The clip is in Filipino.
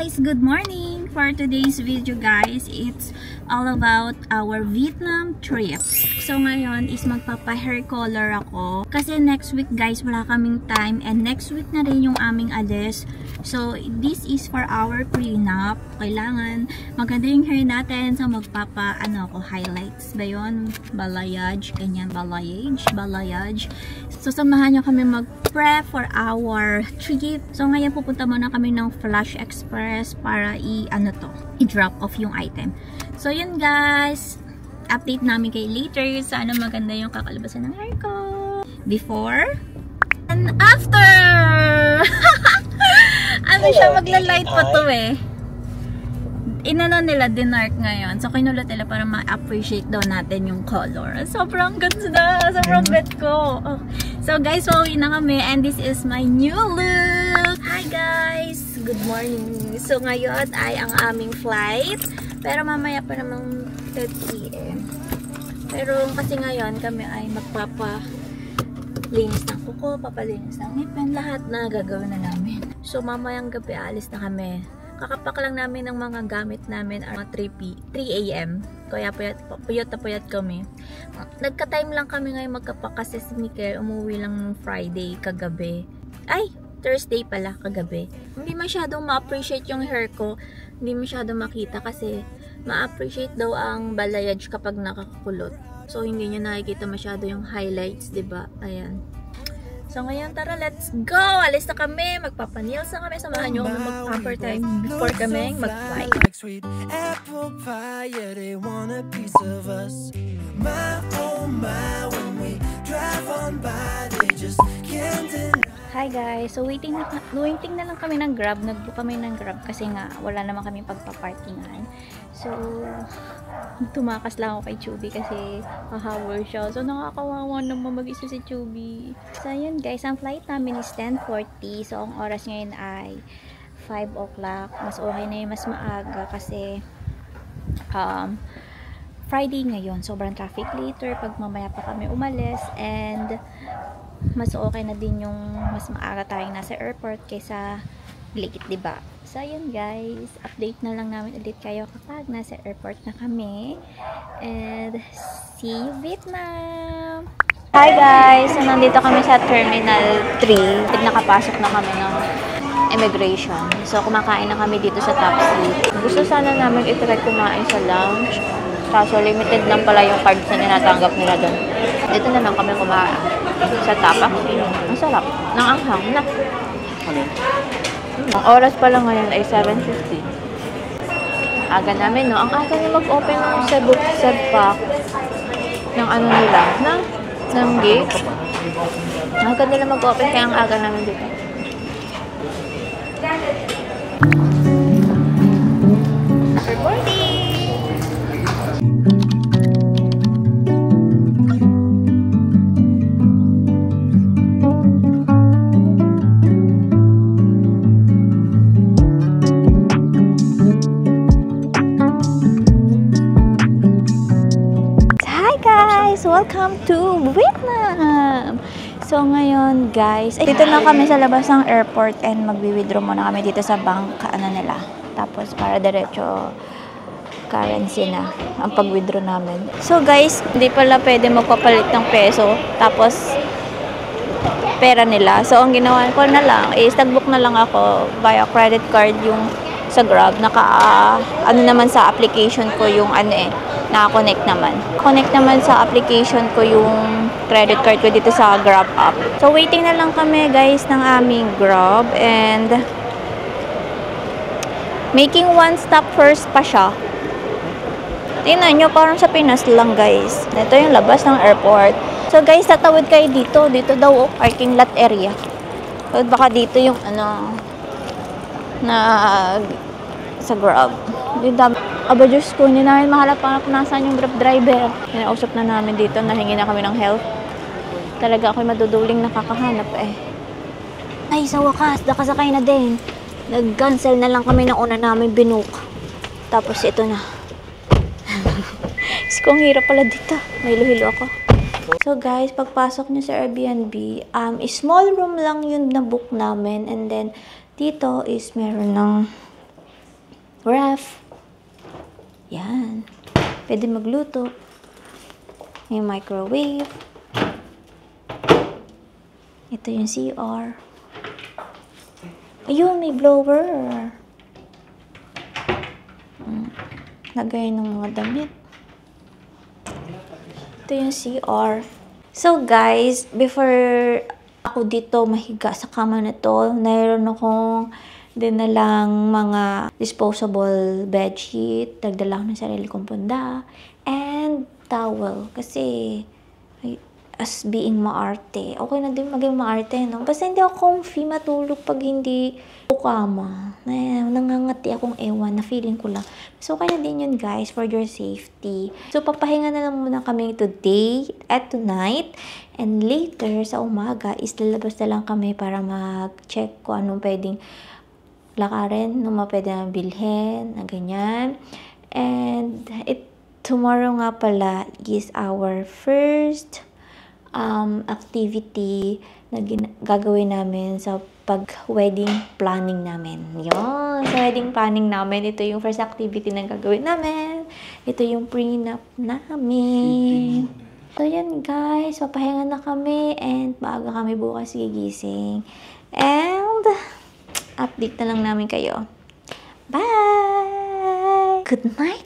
guys! Good morning! For today's video guys, it's all about our Vietnam trip. So ngayon is magpapa-hair color ako. Kasi next week guys, wala kaming time. And next week na rin yung aming alis. So this is for our prenup. Kailangan maganda yung hair natin. So highlights ba yun? Balayage, ganyan, balayage. So samahan nyo kami mag-prep for our trip. So ngayon pupunta muna kami ng Flash Express para i-drop off yung item. So yun guys, update namin kayo later. Sana maganda yung kakalabasan ng hair ko. Before and after! Siya magla-light pa to eh. Inano nila, dinark ngayon. So, kinulot nila para ma-appreciate daw natin yung color. Sobrang ganda. Sobrang bet ko. Oh. So, guys, pauwi na kami. And this is my new look. Hi, guys. Good morning. So, ngayon ay ang aming flight. Pero mamaya pa namang 10 p.m. Pero kasi ngayon kami ay magpapalinis ng kuko, papalinis ng ngipin. Lahat na gagawin na namin. So, mamayang gabi alis na kami. Kakapak lang namin ng mga gamit namin at 3 a.m. Kaya puyat na puyat kami. Nagka-time lang kami ngayon magkapak kasi si Mikel umuwi lang Friday kagabi. Ay! Thursday pala kagabi. Hindi masyadong ma-appreciate yung hair ko. Hindi masyadong makita kasi ma-appreciate daw ang balayage kapag nakakulot. So, hindi nyo nakikita masyado yung highlights, diba? Ayan. So, ngayon, tara, let's go! Alis na kami! Magpapanails na kami. Samahan nyo kami mag-proper time before kami mag-fly. Apple pie, yeah, they want a piece of us. My, oh my, when we drive on by, they just can't deny. Hi guys! So, waiting na lang kami ng Grab. Nag-book kami ng Grab kasi nga, wala naman kami pagpapartingan. So, tumakas lang ako kay Chubby kasi hahawal siya. So, nakakawawa naman mag-isa si Chubby. So, yun guys, ang flight namin is 10:40. So, ang oras ngayon ay 5 o'clock. Mas okay na yun, mas maaga kasi Friday ngayon. Sobrang traffic later pag mamaya pa kami umalis. And mas okay na din yung mas maaga tayong nasa airport kaysa late, diba? So, yun guys. Update na lang namin ulit kayo kapag nasa airport na kami. And, see you Vietnam! Hi guys! So, nandito kami sa Terminal 3. Nakapasok na kami ng immigration. So, kumakain na kami dito sa top seat. Gusto sana namin itry kumain sa lounge. Kaso, limited lang pala yung cards na ninatanggap nila doon. Dito na lang kami kumain sa tapak. Ang sarap. Nanganghang na. Ang oras pala ngayon ay 7:50. Aga namin, no? Ang aga na mag-open ng Cebu Pack ng ano nila, ng gate. Ang aga nila mag-open kaya ang aga namin dito. Recording! Welcome to Vietnam! So ngayon guys, dito na kami sa labas ng airport and magwi-withdraw muna kami dito sa bank nila. Tapos para diretso currency na ang pag-withdraw namin. So guys, hindi pala pwede magpapalit ng peso tapos pera nila. So ang ginawa ko na lang is nag-book na lang ako via credit card yung sa Grab. Ano naman sa application ko yung naka-connect naman. Connect naman sa application ko yung credit card ko dito sa Grab app. So, waiting na lang kami guys ng aming Grab and making one stop first pa siya. Tingnan nyo, parang sa Pinas lang guys. Ito yung labas ng airport. So guys, tatawid kayo dito. Dito daw parking lot area. So, baka dito yung sa Grab. Aba Diyos ko, hindi namin mahalap kung nasaan yung Grab driver. Kinausap na namin dito, nahingi na kami ng help. Talaga ako'y maduduling nakakahanap eh. Ay, sa wakas, nakasakay na din. Nag-cancel na lang kami ng una namin binook. Tapos ito na. Kung hirap pala dito. May hilo ako. So guys, pagpasok niyo sa Airbnb, small room lang yung na-book namin. And then, dito is meron ng ref. Yan. Pwede magluto. May microwave. Ito yung CR. Ayun, may blower. Lagay ng mga damit. Ito yung CR. So guys, before ako dito mahiga sa kama na to, mayroon akong dinalang mga disposable bedsheet, nagdala ako ng sarili kong punda, and towel. Kasi, as being maarte, okay na din maging maarte, no? Basta hindi ako comfy matulog pag hindi ako kama. Nangangati akong ewan, na feeling ko lang. So, okay na din yun, guys, for your safety. So, papahinga na lang muna kami today at tonight. And later, sa umaga, is lalabas na lang kami para mag-check kung anong pwedeng lakarin, nung pwede na bilhin, na ganyan. And tomorrow nga pala is our first activity na gagawin namin sa pag-wedding planning namin. Yun, sa wedding planning namin, ito yung first activity na gagawin namin. Ito yung prenup namin. So, yan guys, papahinga na kami and maaga kami bukas gigising. And update na lang namin kayo. Bye! Good night,